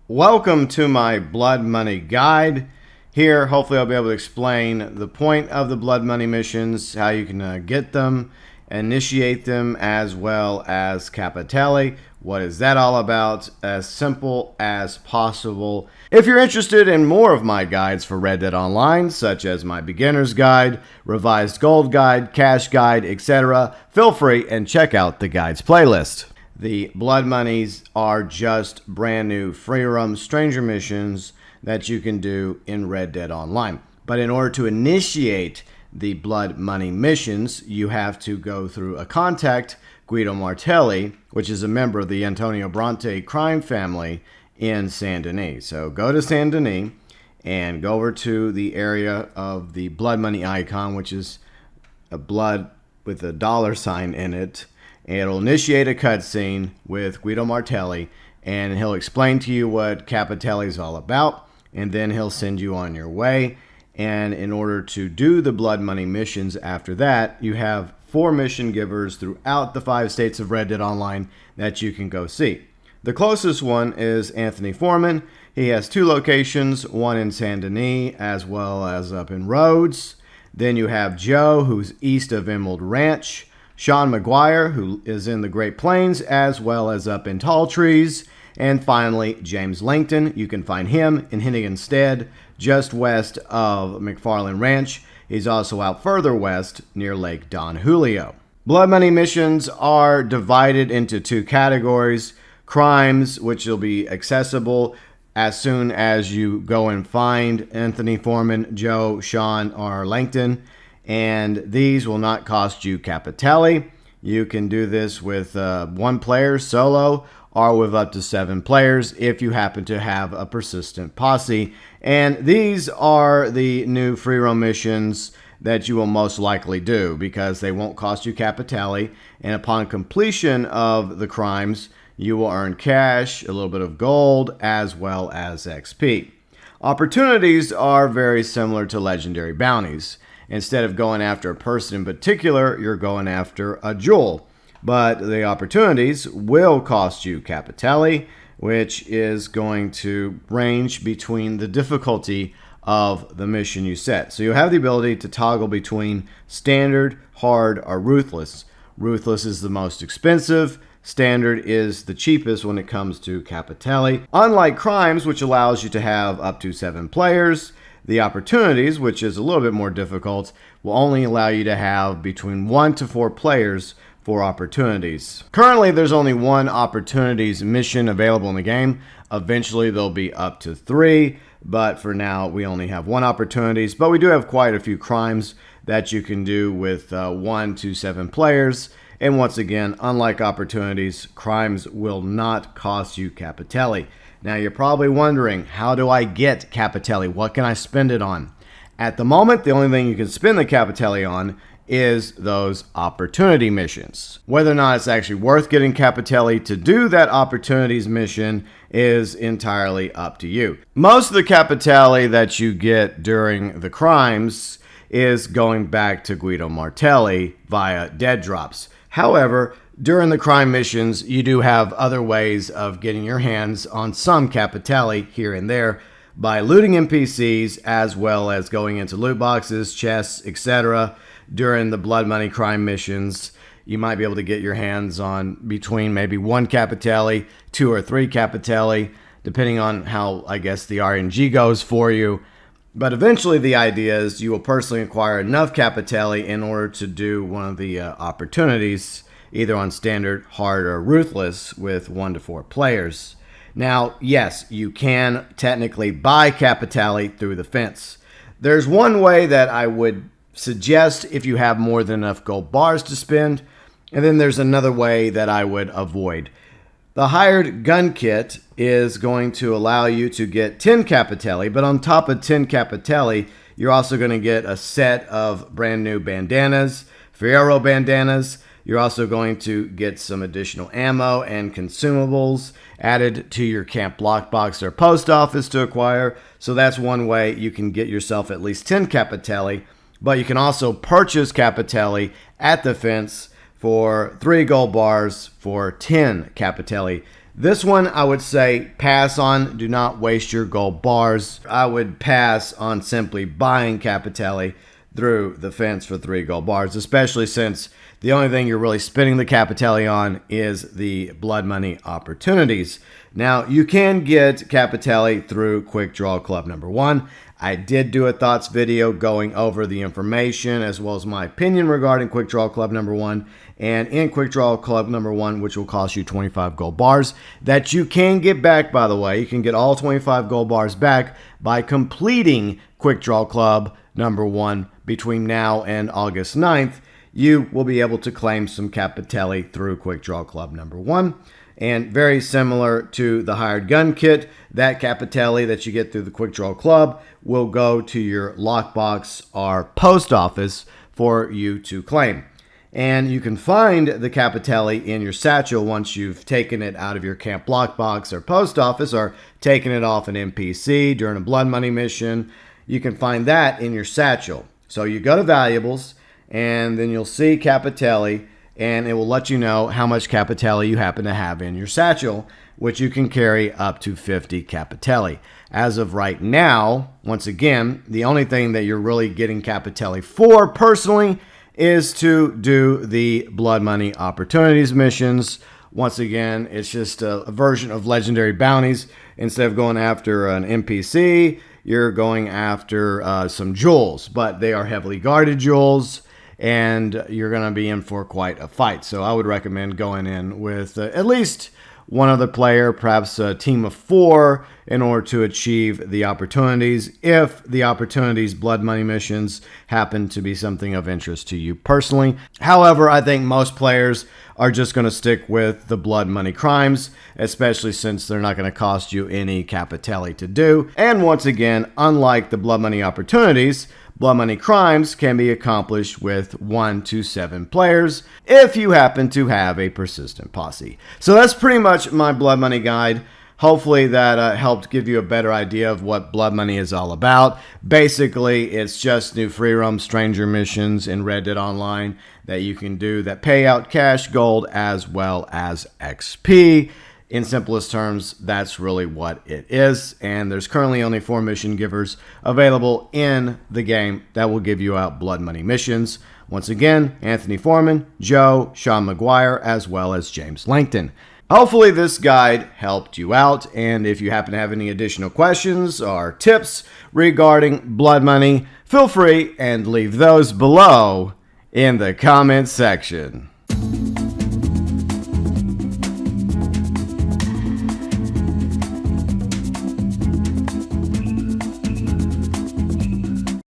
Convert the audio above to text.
Welcome to my blood money guide. Here, hopefully I'll be able to explain the point of the blood money missions, how you can get them, initiate them, as well as Capitale. What is that all about? As simple as possible. If you're interested in more of my guides for Red Dead Online, such as my beginner's guide, revised gold guide, cash guide, etc., feel free and check out the guides playlist. The blood monies are just brand new free roam stranger missions that you can do in Red Dead Online. But in order to initiate the blood money missions, you have to go through a contact Guido Martelli, which is a member of the Antonio Bronte crime family in Saint Denis. So go to Saint Denis and go over to the area of the blood money icon, which is a blood with a $sign in it. It'll initiate a cutscene with Guido Martelli, and he'll explain to you what Capitale is all about, and then he'll send you on your way. And in order to do the blood money missions after that, you have 4 mission givers throughout the 5 states of Red Dead Online that you can go see. The closest one is Anthony Foreman. He has 2 locations, one in Saint Denis as well as up in Rhodes. Then you have Joe, who's east of Emerald Ranch. Sean McGuire, who is in the Great Plains, as well as up in Tall Trees. And finally, James Langton. You can find him in Henniganstead, just west of McFarland Ranch. He's also out further west near Lake Don Julio. Blood money missions are divided into 2 categories. Crimes, which will be accessible as soon as you go and find Anthony Foreman, Joe, Sean, or Langton. And these will not cost you Capitale. You can do this with 1 player solo or with up to 7 players if you happen to have a persistent posse. And these are the new free roam missions that you will most likely do because they won't cost you Capitale. And upon completion of the crimes, you will earn cash, a little bit of gold, as well as XP. Opportunities are very similar to legendary bounties. Instead of going after a person in particular, you're going after a jewel. But the opportunities will cost you Capitale, which is going to range between the difficulty of the mission you set. So you have the ability to toggle between standard, hard, or ruthless. Ruthless is the most expensive. Standard is the cheapest when it comes to Capitale. Unlike crimes, which allows you to have up to 7 players, the opportunities, which is a little bit more difficult, will only allow you to have between 1 to 4 players for opportunities. Currently, there's only 1 opportunities mission available in the game. Eventually, there'll be up to 3, but for now, we only have 1 opportunities. But we do have quite a few crimes that you can do with 1 to 7 players. And once again, unlike opportunities, crimes will not cost you Capitale. Now, you're probably wondering, how do I get Capitale? What can I spend it on? At the moment, the only thing you can spend the Capitale on is those opportunity missions. Whether or not it's actually worth getting Capitale to do that opportunities mission is entirely up to you. Most of the Capitale that you get during the crimes is going back to Guido Martelli via dead drops. However, during the crime missions, you do have other ways of getting your hands on some Capitale here and there by looting NPCs as well as going into loot boxes, chests, etc. During the blood money crime missions, you might be able to get your hands on between maybe 1 Capitale, 2 or 3 Capitale, depending on how, I guess, the RNG goes for you. But eventually the idea is you will personally acquire enough Capitale in order to do one of the opportunities, either on standard, hard, or ruthless with 1 to 4 players. Now, yes, you can technically buy Capitale through the fence. There's one way that I would suggest if you have more than enough gold bars to spend, and then there's another way that I would avoid. The hired gun kit is going to allow you to get 10 Capitale, but on top of 10 Capitale, you're also going to get a set of brand new bandanas, Ferrero bandanas. You're also going to get some additional ammo and consumables added to your camp lockbox or post office to acquire. So that's one way you can get yourself at least 10 Capitale, but you can also purchase Capitale at the fence for 3 gold bars for 10 Capitale. This one, I would say pass on. Do not waste your gold bars. I would pass on simply buying Capitale through the fence for 3 gold bars, especially since the only thing you're really spending the Capitale on is the blood money opportunities. Now, you can get Capitale through Quick Draw Club number 1. I did do a thoughts video going over the information as well as my opinion regarding Quick Draw Club number 1. And in Quick Draw Club number 1, which will cost you 25 gold bars, that you can get back, by the way. You can get all 25 gold bars back by completing Quick Draw Club number 1 between now and August 9th. You will be able to claim some Capitale through Quick Draw Club number 1. And very similar to the hired gun kit, that Capitale that you get through the Quick Draw Club will go to your lockbox or post office for you to claim. And you can find the Capitale in your satchel once you've taken it out of your camp lockbox or post office or taken it off an NPC during a blood money mission. You can find that in your satchel. So you go to valuables and then you'll see Capitale, and it will let you know how much Capitale you happen to have in your satchel, which you can carry up to 50 Capitale. As of right now, once again, the only thing that you're really getting Capitale for personally is to do the blood money opportunities missions. Once again, it's just a version of legendary bounties. Instead of going after an NPC, you're going after some jewels, but they are heavily guarded jewels, and you're going to be in for quite a fight. So I would recommend going in with at least one other player, perhaps a team of 4, in order to achieve the opportunities, if the opportunities blood money missions happen to be something of interest to you personally. However, I think most players are just going to stick with the blood money crimes, especially since they're not going to cost you any Capitale to do. And once again, unlike the blood money opportunities, blood money crimes can be accomplished with 1 to 7 players if you happen to have a persistent posse. So that's pretty much my blood money guide. Hopefully that helped give you a better idea of what blood money is all about. Basically, it's just new free roam stranger missions in Red Dead Online that you can do that pay out cash, gold, as well as XP. In simplest terms, that's really what it is. And there's currently only 4 mission givers available in the game that will give you out blood money missions. Once again, Anthony Foreman, Joe, Sean McGuire, as well as James Langton. Hopefully this guide helped you out, and if you happen to have any additional questions or tips regarding blood money, feel free and leave those below in the comments section.